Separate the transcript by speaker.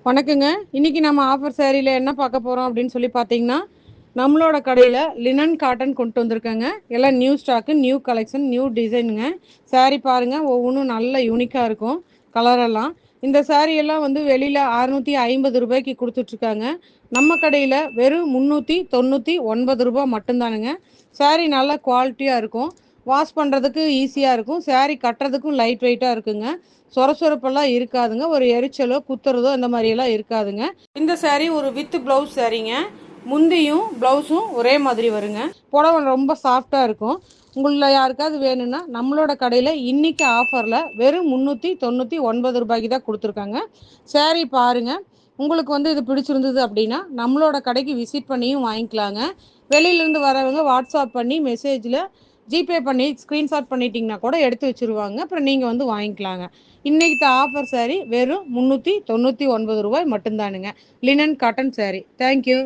Speaker 1: வணக்கங்க. இன்னைக்கு நம்ம ஆஃபர் சாரீல என்ன பார்க்க போறோம் அப்படின்னு சொல்லி பார்த்தீங்கன்னா, நம்மளோட கடையில லினன் காட்டன் கொண்டு வந்திருக்கேங்க. எல்லாம் new stock, new collection, new டிசைனுங்க. சாரீ பாருங்க, ஒவ்வொன்றும் நல்ல யூனிக்கா இருக்கும். கலரெல்லாம் இந்த சாரீ எல்லாம் வந்து வெளியில ரூ. 650 கொடுத்துட்ருக்காங்க. நம்ம கடையில வெறும் ரூ. 399 மட்டும்தானுங்க. சாரீ நல்ல குவாலிட்டியா இருக்கும். வாஷ் பண்ணுறதுக்கு ஈஸியாக இருக்கும். சாரீ கட்டுறதுக்கும் லைட் வெயிட்டாக இருக்குங்க. சொரசொரப்பெல்லாம் இருக்காதுங்க. ஒரு எரிச்சலோ குத்துறதோ இந்த மாதிரியெல்லாம் இருக்காதுங்க. இந்த சாரீ ஒரு வித் ப்ளவுஸ் சாரீங்க. முந்தியும் ப்ளவுஸும் ஒரே மாதிரி வருங்க. புடவை ரொம்ப சாஃப்டாக இருக்கும். உங்களில் யாருக்காவது வேணும்னா நம்மளோட கடையில் இன்னைக்கு ஆஃபரில் வெறும் ரூ. 399 தான் கொடுத்துருக்காங்க. சாரீ பாருங்கள். உங்களுக்கு வந்து இது பிடிச்சிருந்தது அப்படின்னா நம்மளோட கடைக்கு விசிட் பண்ணியும் வாங்கிக்கலாங்க. வெளியிலேருந்து வரவங்க வாட்ஸ்அப் பண்ணி மெசேஜில் ஜிபே பண்ணி ஸ்க்ரீன்ஷாட் பண்ணிட்டீங்கன்னா கூட எடுத்து வச்சுருவாங்க. அப்புறம் நீங்கள் வந்து வாங்கிக்கலாங்க. இன்னைக்கு ஆஃபர் சாரீ வெறும் ரூ. 399 மட்டும்தானுங்க. Linen cotton sari. தேங்க்யூ.